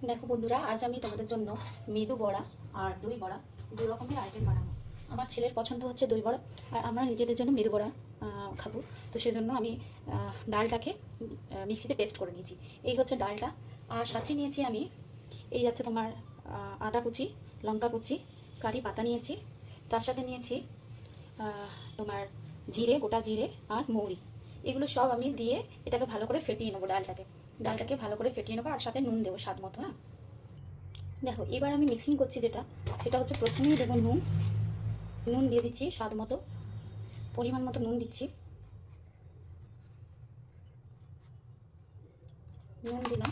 দেখো বন্ধুরা, আজ আমি তোমাদের জন্য মেদু বড়া আর দই বড়া দু রকমের আইটেম বানাবো। আমার ছেলের পছন্দ হচ্ছে দই বড়া, আর আমরা নিজেদের জন্য মেদু বড়া খাবো। তো সেজন্য আমি ডালটাকে মিক্সিতে পেস্ট করে নিয়েছি। এই হচ্ছে ডালটা। আর সাথে নিয়েছি আমি এই যাচ্ছে তোমার আদা কুচি, লঙ্কা কুচি, কারি পাতা নিয়েছি। তার সাথে নিয়েছি তোমার জিরে, গোটা জিরে আর মৌরি। এগুলো সব আমি দিয়ে এটাকে ভালো করে ফেটিয়ে নেবো। ডালটাকে ভালো করে ফেটিয়ে নেবো, আর সাথে নুন দেবো স্বাদ মতো। হ্যাঁ, দেখো এবার আমি মিক্সিং করছি সেটা হচ্ছে প্রথমেই দেবো নুন। নুন দিয়ে দিচ্ছি স্বাদ মতো, পরিমাণ মতো নুন দিচ্ছি। নুন দিলাম।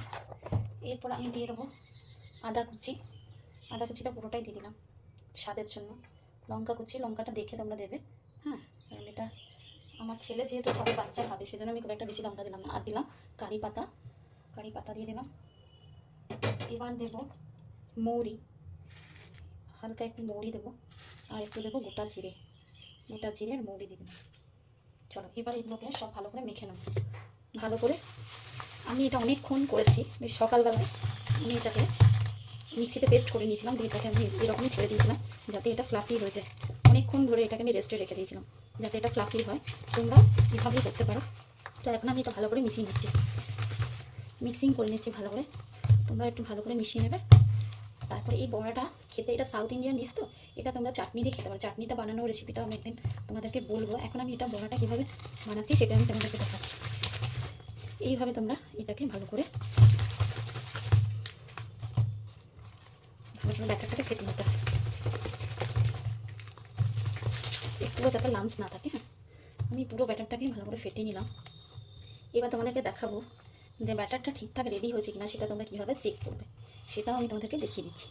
এরপর আমি দিয়ে দেবো আদা কুচি। আদা কুচিটা পুরোটাই দিয়ে দিলাম স্বাদের জন্য। লঙ্কা কুচি, লঙ্কাটা দেখে তোমরা দেবে। হ্যাঁ, কারণ এটা আমার ছেলে যেহেতু খাবে, বাচ্চা খাবে, সেজন্য আমি খুব একটা বেশি লঙ্কা দিলাম না। আর দিলাম কারি পাতা, কারি পাতা দিয়ে দিলাম। এবার দেবো মৌরি, হালকা একটু মৌরি দেবো। আর একটু দেবো গোটা জিরে, গোটা জিরে আর মৌরি দিয়ে দিলাম। চলো এবার এগুলোকে সব ভালো করে মেখে নেব। ভালো করে আমি এটা অনেকক্ষণ করেছি, বেশ সকালবেলায় আমি এটাকে মিক্সিতে পেস্ট করে নিয়েছিলাম। দিয়ে এটাকে আমি এরকমই ছেড়ে দিয়েছিলাম যাতে এটা ফ্লাফি হয়ে যায়। অনেকক্ষণ ধরে এটাকে আমি রেস্টে রেখে দিয়েছিলাম যাতে এটা ফ্লাফি হয়। তোমরা এভাবেই করতে পারো। তো এখন আমি এটা ভালো করে মিশিয়ে নিচ্ছি, মিক্সিং করে নিচ্ছি ভালো করে। তোমরা একটু ভালো করে মিশিয়ে নেবে। তারপরে এই বড়াটা খেতে, এটা সাউথ ইন্ডিয়ান ডিশ, তো এটা তোমরা চাটনি দিয়ে খেতে পারো। চাটনিটা বানানোর রেসিপিটাও আমি একদিন তোমাদেরকে বলবো। এখন আমি এটা বড়াটা কীভাবে বানাচ্ছি সেটা আমি তোমাদেরকে দেখাচ্ছি। এইভাবে তোমরা এটাকে ভালো করে ব্যাটারটাকে ফেটে নিতে হবে, একটুও যাতে লামস না থাকে। হ্যাঁ, আমি পুরো ব্যাটারটাকে ভালো করে ফেটে নিলাম। এবার তোমাদেরকে দেখাবো যে ব্যাটারটা ঠিকঠাক রেডি হয়েছে কিনা, সেটা তোমরা কীভাবে চেক করবে সেটাও আমি তোমাদেরকে দেখিয়ে দিচ্ছি।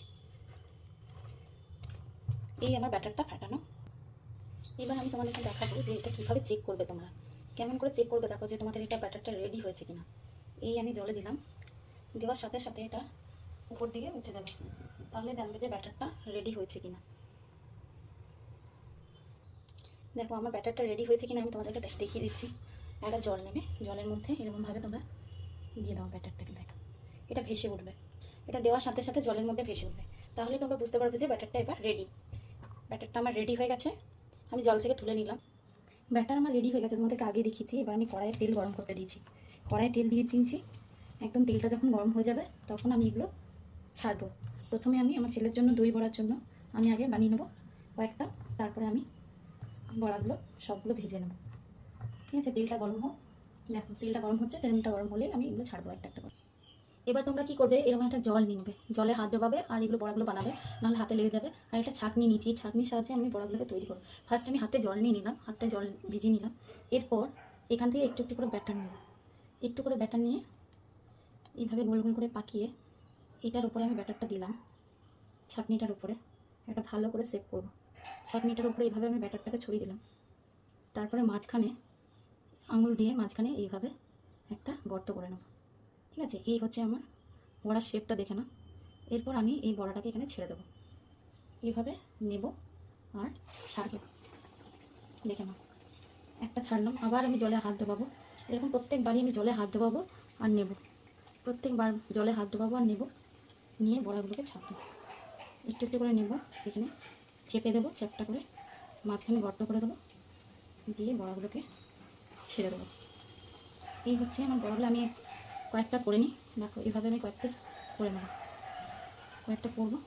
এই আমার ব্যাটারটা ফাটানো। এবার আমি তোমাদেরকে দেখাবো যে এটা কীভাবে চেক করবে। তোমরা কেমন করে চেক করবে দেখো যে তোমাদের এটা ব্যাটারটা রেডি হয়েছে কিনা। এই আমি জলে দিলাম, দেওয়ার সাথে সাথে এটা উপর দিকে উঠে যাবে, তাহলে জানবে যে ব্যাটারটা রেডি হয়েছে কিনা। দেখো আমার ব্যাটারটা রেডি হয়েছে কিনা আমি তোমাদেরকে দেখিয়ে দিচ্ছি। একটা জল নেবে, জলের মধ্যে এরকমভাবে তোমরা দিয়ে দাও ব্যাটারটাকে। দেখো এটা ভেসে উঠবে, এটা দেওয়ার সাথে সাথে জলের মধ্যে ভেসে উঠবে, তাহলে তোমরা বুঝতে পারবে যে ব্যাটারটা এবার রেডি। ব্যাটারটা আমার রেডি হয়ে গেছে, আমি জল থেকে তুলে নিলাম। ব্যাটার আমার রেডি হয়ে গেছে, তোমাদেরকে আগে দেখিয়েছি। এবার আমি কড়াইয়ে তেল গরম করতে দিয়েছি, কড়াইয়ে তেল দিয়ে দিয়েছি। একদম তেলটা যখন গরম হয়ে যাবে তখন আমি এগুলো ছাড়বো। প্রথমে আমি আমার ছেলের জন্য দই বড়ার জন্য আমি আগে বানিয়ে নেবো কয়েকটা, তারপরে আমি বড়াগুলো সবগুলো ভেজে নেবো। ঠিক আছে, তেলটা গরম হোক। দেখো তেলটা গরম হচ্ছে, তেলটা গরম হলে আমি এগুলো ছাড়বো একটা একটা করে। এবার তোমরা কি করবে, এরকম একটা জল নিয়ে নেবে, জলে হাত ডোবাবে আর এগুলো বড়াগুলো বানাবে, নাহলে হাতে লেগে যাবে। আর একটা ছাঁকনি নিচ্ছি, ছাঁকনির সাহায্যে আমি বড়াগুলোকে তৈরি করবো। ফার্স্ট আমি হাতে জল নিয়ে নিলাম, হাতটা জল ভিজিয়ে নিলাম। এরপর এখান থেকে একটু একটু করে ব্যাটার নেব, একটু করে ব্যাটার নিয়ে এইভাবে গোল গোল করে পাকিয়ে এটার উপরে আমি ব্যাটারটা দিলাম, ছাঁকনিটার উপরে একটা ভালো করে সেভ করব। ছাঁকনিটার উপরে এইভাবে আমি ব্যাটারটাকে ছড়িয়ে দিলাম। তারপরে মাঝখানে আঙুল দিয়ে মাঝখানে এইভাবে একটা গর্ত করে নেব। ঠিক আছে, এই হচ্ছে আমার বড়ার শেপটা, দেখে না। এরপর আমি এই বড়াটাকে এখানে ছেড়ে দেবো, এইভাবে নেব আর ছাড়বো। দেখে নাও, একটা ছাড়লাম, আবার আমি জলে হাত ডোবাবো। এরকম প্রত্যেকবারই আমি জলে হাত ডোবাবো আর নেব, প্রত্যেকবার জলে হাত ডোবাবো আর নেব, নিয়ে বড়াগুলোকে ছাড়বো। একটু একটু করে নেব, এখানে চেপে দেবো, চ্যাপটা করে মাঝখানে গর্ত করে দেবো, দিয়ে বড়াগুলোকে ছেড়ে দেবো। এই হচ্ছে আমার বড়াগুলো। আমি কয়েকটা করে নিই, দেখো এইভাবে আমি কয়েকটা করে নেব, কয়েকটা করবো।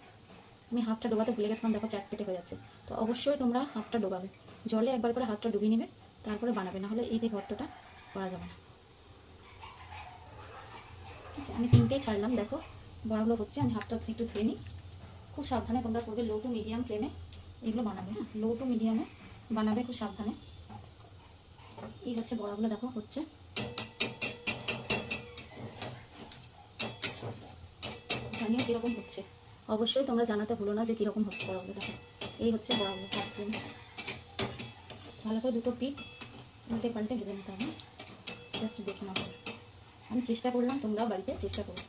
আমি হাতটা ডোবাতে ভুলে গেছিলাম, দেখো চ্যাটপেটে হয়ে যাচ্ছে। তো অবশ্যই তোমরা হাতটা ডোবাবে, জলে একবার করে হাতটা ডুবিয়ে নেবে, তারপরে বানাবে, নাহলে এই যে গর্তটা করা যাবে না। আচ্ছা, আমি তিনটেই ছাড়লাম। দেখো বড়াগুলো হচ্ছে, আমি হাতটা একটু ধুয়ে নিই। খুব সাবধানে তোমরা করবে, লো টু মিডিয়াম ফ্লেমে এগুলো বানাবে। হ্যাঁ, লো টু মিডিয়ামে বানাবে, খুব সাবধানে। এই হচ্ছে বড়াগুলো, দেখো হচ্ছে। জানিও কীরকম হচ্ছে, অবশ্যই তোমরা জানাতে ভুলো না যে কীরকম হচ্ছে বড়াগুলো। দেখো এই হচ্ছে বড়াগুলো, ভাজছি আমি ভালো করে, দুটো পিঠ উল্টে পাল্টে ভেজে নিতে হবে। জাস্ট দেখে নাও, আমি চেষ্টা করলাম, তোমরাও বাড়িতে চেষ্টা করো।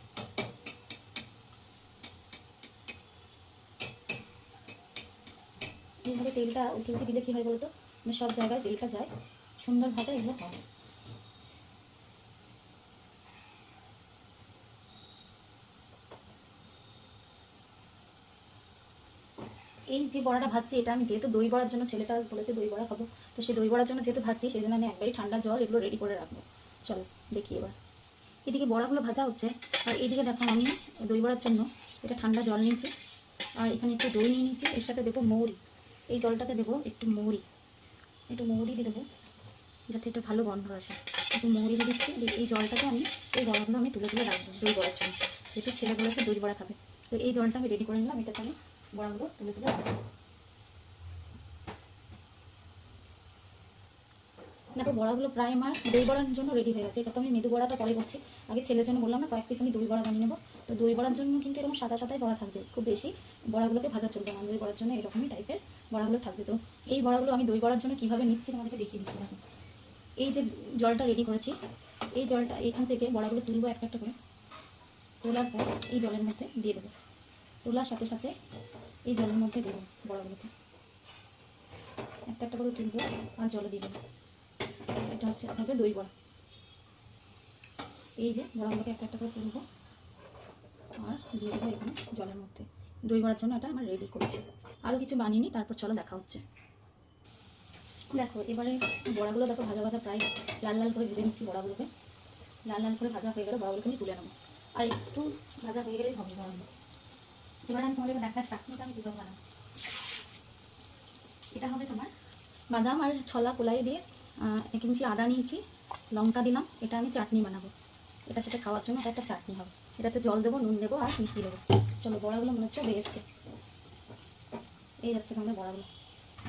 এইভাবে তেলটা উঠে উঠে দিলে কী হয় বলো তো, মানে সব জায়গায় তেলটা যায়, সুন্দরভাবে এগুলো হয়। এই যে বড়াটা ভাজছি, এটা আমি যেহেতু দই বড়ার জন্য, ছেলেটা বলেছে দই বড়া খাবো, তো সেই দই বড়ার জন্য যেহেতু ভাজছি, সেই জন্য আমি একবারই ঠান্ডা জল এগুলো রেডি করে রাখবো। চলো দেখি এবার। এদিকে বড়াগুলো ভাজা হচ্ছে, আর এইদিকে দেখো আমি দই বড়ার জন্য এটা ঠান্ডা জল নিয়েছি, আর এখানে একটু দই নিয়ে নিয়েছি। এর সাথে দেবো মৌরি, এই জলটাতে দেবো একটু মৌরি দিয়ে দেবো যাতে একটু ভালো গন্ধ আসে। একটু মৌরি দিয়ে দিচ্ছি। এই জলটাকে আমি, এই বড়াগুলো আমি তুলে তুলে রাখবো দই বড়ার জন্য, যেহেতু ছেলে বলেছে দই বড়া খাবে। তো এই জলটা আমি রেডি করে নিলাম, এটাতে আমি বড়াগুলো তুলে তুলে রাখবো। দেখো বড়াগুলো প্রায় আমার দই বড়ার জন্য রেডি হয়ে গেছে। এটা তো আমি মেদু বড়াটা পরে করছি, আগে ছেলের জন্য বললাম না কয়েক পিস আমি দই বড়া বানিয়ে নেবো। তো দই বড়ার জন্য কিন্তু এরকম সাদা সাদাই বড়া থাকবে, খুব বেশি বড়াগুলোকে ভাজা চলবে না। দই বড়ার জন্য এরকমই টাইপের বড়াগুলো থাকবে। তো এই বড়াগুলো আমি দই বড়ার জন্য কীভাবে নিচ্ছি তোমাদেরকে দেখিয়ে দিচ্ছি। দেখো এই যে জলটা রেডি করেছি, এই জলটা এখান থেকে বড়াগুলো তুলবো একটা একটা করে। তোলার পর এই জলের মধ্যে দিয়ে দেবো, তোলার সাথে সাথে এই জলের মধ্যে দেবো বড়াগুলোকে, একটা একটা করে তুলবো আর জলে দিয়ে দেবো। এটা হচ্ছে হবে দই বড়া। এই যে বড়াগুলোকে একটা একটা করে তুলবো আর দিয়ে দেবো এখানে জলের মধ্যে। দই বড়ার জন্য এটা আমার রেডি করেছি, আরও কিছু বানিয়ে নিই, তারপর চলো দেখা হচ্ছে। দেখো এবারে বড়াগুলো দেখো ভাজা ভাজা প্রায় লাল লাল করে ভেজে নিচ্ছি বড়াগুলোকে। লাল লাল করে ভাজা হয়ে গেলে বড়াগুলোকে আমি তুলে নেবো, আর একটু ভাজা হয়ে গেলেই হবে বড়াগুলো। এবার আমি তোমাদেরকে দেখার চাটনিটা আমি কীভাবে বানাচ্ছি। এটা হবে তোমার বাদাম আর ছোলা কোলাই দিয়ে 1 ইঞ্চি আদা নিয়েছি, লঙ্কা দিলাম, এটা আমি চাটনি বানাবো। এটার সাথে খাওয়ার জন্য এটা একটা চাটনি হবে। এটাতে জল দেবো, নুন দেবো আর মিষ্টি দেবো। চলো বড়াগুলো মনে হচ্ছে বেরিয়েছে, এই যাচ্ছে আমাদের বড়াগুলো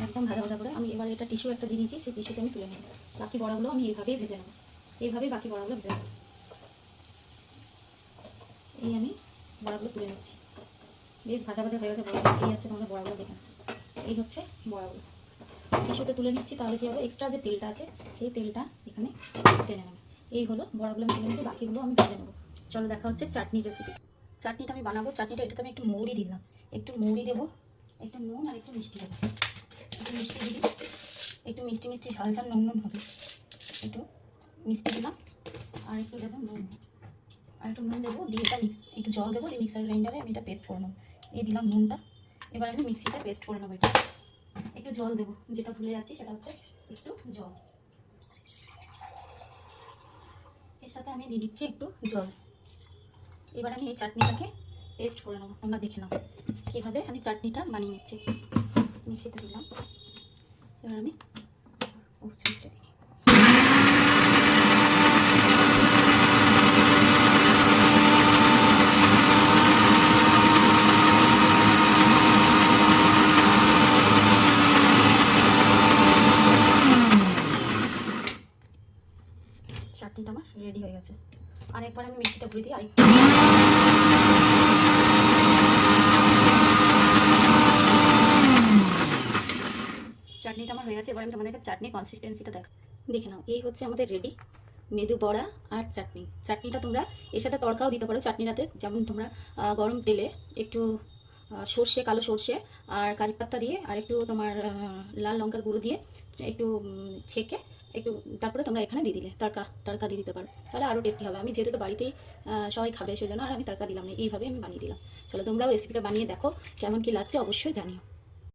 একদম ভাজা ভাজা করে। আমি এবার এটা টিস্যু একটা দিয়ে দিয়েছি, সেই টিস্যুতে আমি তুলে নেব। বাকি বড়াগুলো আমি এইভাবেই ভেজে নেবো, এইভাবেই বাকি বড়াগুলো ভেজে নেবো। এই আমি বড়াগুলো তুলে নিচ্ছি, বেশ ভাজা ভাজা হয়ে গেছে বড়াগুলো। এই আছে তোমাদের বড়াগুলো, দেখেন এই হচ্ছে বড়াগুলো। টিস্যুতে তুলে নিচ্ছি, তাহলে কী হবে, এক্সট্রা যে তেলটা আছে সেই তেলটা এখানে টেনে নেবে। এই হলো বড়াগুলো আমি তুলে নিচ্ছি, বাকিগুলো আমি ভেজে নেবো। চলো দেখা হচ্ছে চাটনি রেসিপি। চাটনিটা আমি বানাবো। চাটনিটা এটাতে আমি একটু মৌরি দিলাম, একটু মৌরি দেবো, একটু নুন আর একটু মিষ্টি দেবো। একটু মিষ্টি দিই, একটু মিষ্টি মিষ্টি ঝাল ঝাল নুন নুন হবে। একটু মিষ্টি দিলাম আর একটু দেবো নুন, আর একটু নুন দেবো, দিয়ে এটা একটু জল দেবো, এই মিক্সার গ্রাইন্ডারে আমি এটা পেস্ট করে নেবো। এই দিলাম নুনটা, এবার আমি মিক্সিতে পেস্ট করে নেবো। এটা একটু জল দেবো, যেটা ভুলে যাচ্ছি সেটা হচ্ছে একটু জল। এর সাথে আমি দিয়ে দিচ্ছি একটু জল। এবার আমি এই চাটনিটাকে পেস্ট করে নেবো। তোমরা দেখে নাও কীভাবে আমি চাটনিটা বানিয়ে নিচ্ছি। মিক্সিতে দিলাম, এবার আমি সুইচটা দিই। চাটনিটা আমার রেডি হয়ে গেছে। আরেকবার আমি মিক্সিটা ঘুরে দিই, আরেকটু চাটনিটা আমার হয়ে গেছে। এবার আমি তোমাদেরকে চাটনির কনসিস্টেন্সিটা দেখে নাও। এই হচ্ছে আমাদের রেডি মেদু বড়া আর চাটনি। চাটনিটা তোমরা এর সাথে তড়কাও দিতে পারো চাটনিটাতে, যেমন তোমরা গরম তেলে একটু সর্ষে, কালো সর্ষে আর কারি পাতা দিয়ে আর একটু তোমার লাল লঙ্কার গুঁড়ো দিয়ে একটু ছেঁকে একটু তারপরে তোমরা এখানে দিয়ে দিলে তড়কা দিয়ে দিতে পারো, তাহলে আরও টেস্টি হবে। আমি যেহেতু এটা বাড়িতেই সবাই খাবে সেজন্য আর আমি তড়কা দিলাম না, এইভাবে আমি বানিয়ে দিলাম। চলো তোমরাও রেসিপিটা বানিয়ে দেখো, কেমন কি লাগছে অবশ্যই জানিও।